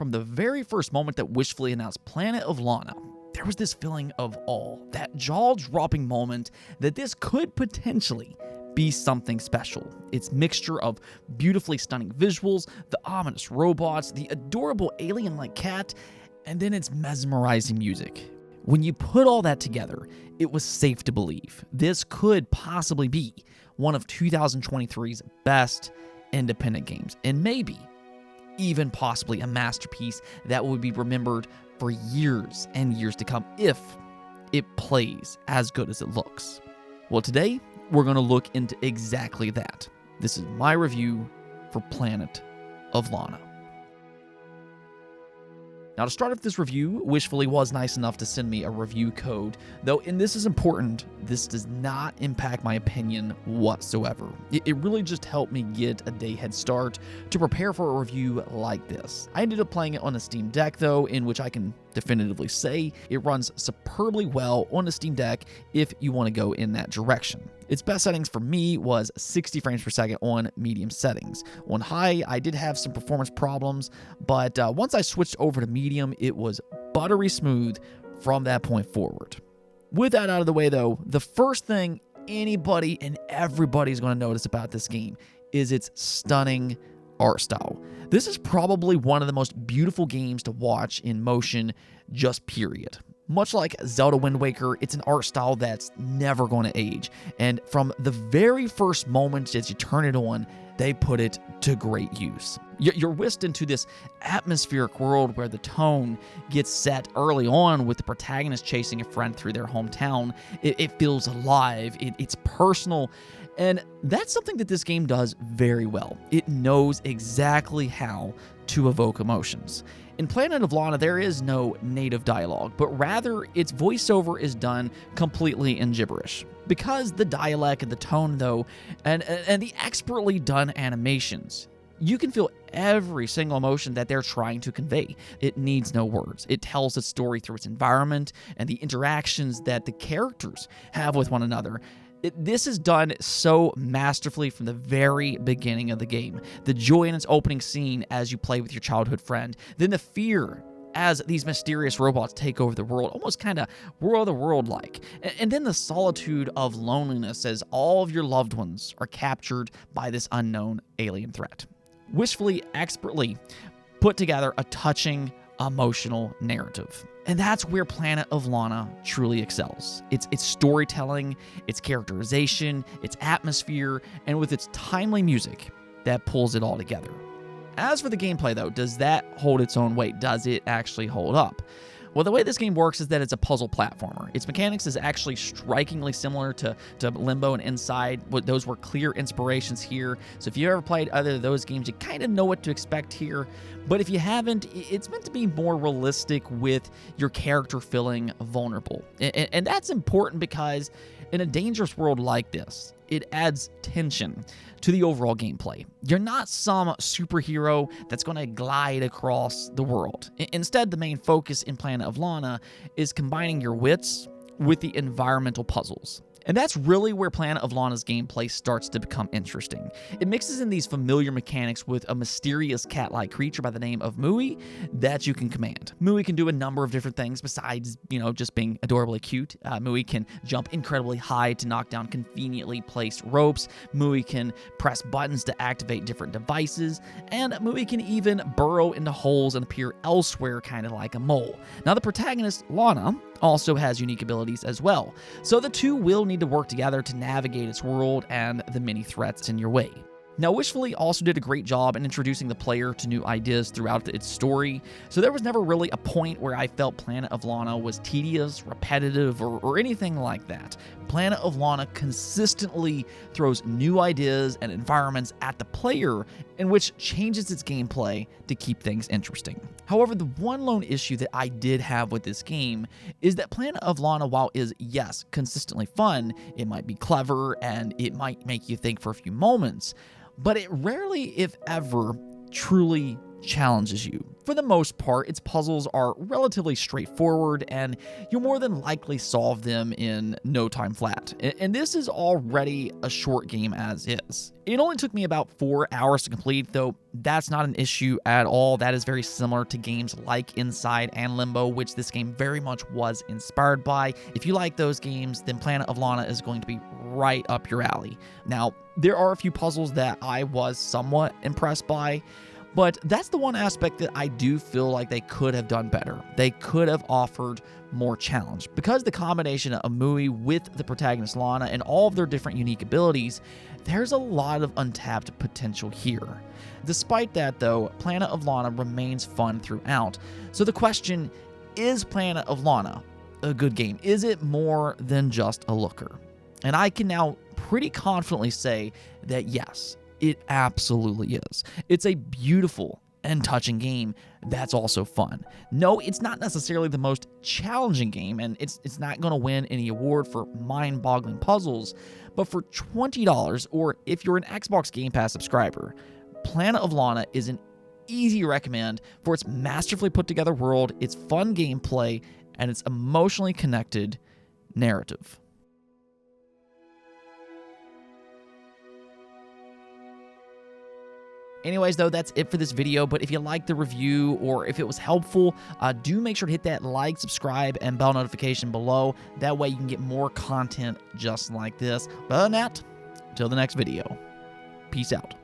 From the very first moment that Wishfully announced Planet of Lana, there was this feeling of awe, that jaw-dropping moment that this could potentially be something special. Its mixture of beautifully stunning visuals, the ominous robots, the adorable alien-like cat, and then its mesmerizing music. When you put all that together, it was safe to believe this could possibly be one of 2023's best independent games, and maybe even possibly a masterpiece that would be remembered for years and years to come if it plays as good as it looks. Well, today we're going to look into exactly that. This is my review for Planet of Lana. Now, to start off this review, Wishfully was nice enough to send me a review code, though, and this is important, this does not impact my opinion whatsoever. It really just helped me get a day head start to prepare for a review like this. I ended up playing it on a Steam Deck, though, in which I can definitively say it runs superbly well on a Steam Deck if you want to go in that direction. Its best settings for me was 60 frames per second on medium settings. On high, I did have some performance problems, but once I switched over to medium, it was buttery smooth from that point forward. With that out of the way, though, the first thing anybody and everybody's going to notice about this game is its stunning art style. This is probably one of the most beautiful games to watch in motion, just period. Much like Zelda Wind Waker, it's an art style that's never going to age. And from the very first moment as you turn it on, they put it to great use. You're whisked into this atmospheric world where the tone gets set early on with the protagonist chasing a friend through their hometown. It feels alive, it's personal, and that's something that this game does very well. It knows exactly how to evoke emotions. In Planet of Lana, there is no native dialogue, but rather its voiceover is done completely in gibberish. Because the dialect and the tone, though, and the expertly done animations, you can feel every single emotion that they're trying to convey. It needs no words. It tells its story through its environment and the interactions that the characters have with one another. This is done so masterfully from the very beginning of the game. The joy in its opening scene as you play with your childhood friend, then the fear as these mysterious robots take over the world, almost kind of War of the World-like. And then the solitude of loneliness as all of your loved ones are captured by this unknown alien threat. Wishfully, expertly put together a touching, emotional narrative. And that's where Planet of Lana truly excels. Its storytelling, its characterization, its atmosphere, and with its timely music that pulls it all together. As for the gameplay, though, does that hold its own weight? Does it actually hold up? Well, the way this game works is that it's a puzzle platformer. Its mechanics is actually strikingly similar to Limbo and Inside. Those were clear inspirations here. So if you ever played either of those games, you kind of know what to expect here. But if you haven't, it's meant to be more realistic with your character feeling vulnerable. And that's important because in a dangerous world like this, it adds tension to the overall gameplay. You're not some superhero that's going to glide across the world. Instead, the main focus in Planet of Lana is combining your wits with the environmental puzzles. And that's really where Planet of Lana's gameplay starts to become interesting. It mixes in these familiar mechanics with a mysterious cat-like creature by the name of Mui that you can command. Mui can do a number of different things besides, just being adorably cute. Mui can jump incredibly high to knock down conveniently placed ropes. Mui can press buttons to activate different devices. And Mui can even burrow into holes and appear elsewhere, kind of like a mole. Now, the protagonist, Lana, also has unique abilities as well. So the two will need to work together to navigate its world and the many threats in your way. Now, Wishfully also did a great job in introducing the player to new ideas throughout its story, so there was never really a point where I felt Planet of Lana was tedious, repetitive, or anything like that. Planet of Lana consistently throws new ideas and environments at the player, in which changes its gameplay to keep things interesting. However, the one lone issue that I did have with this game is that Planet of Lana, while is, yes, consistently fun, it might be clever, and it might make you think for a few moments, but it rarely, if ever, truly challenges you. For the most part, its puzzles are relatively straightforward, and you'll more than likely solve them in no time flat. And this is already a short game as is. It only took me about 4 hours to complete, though that's not an issue at all. That is very similar to games like Inside and Limbo, which this game very much was inspired by. If you like those games, then Planet of Lana is going to be right up your alley. Now, there are a few puzzles that I was somewhat impressed by, but that's the one aspect that I do feel like they could have done better. They could have offered more challenge. Because the combination of Mui with the protagonist Lana and all of their different unique abilities, there's a lot of untapped potential here. Despite that though, Planet of Lana remains fun throughout. So the question, is Planet of Lana a good game? Is it more than just a looker? And I can now pretty confidently say that yes, it absolutely is. It's a beautiful and touching game that's also fun. No, it's not necessarily the most challenging game, and it's not going to win any award for mind-boggling puzzles, but for $20, or if you're an Xbox Game Pass subscriber, Planet of Lana is an easy recommend for its masterfully put together world, its fun gameplay, and its emotionally connected narrative. Anyways, though, that's it for this video, but if you liked the review or if it was helpful, do make sure to hit that like, subscribe, and bell notification below. That way you can get more content just like this. But now, until the next video, peace out.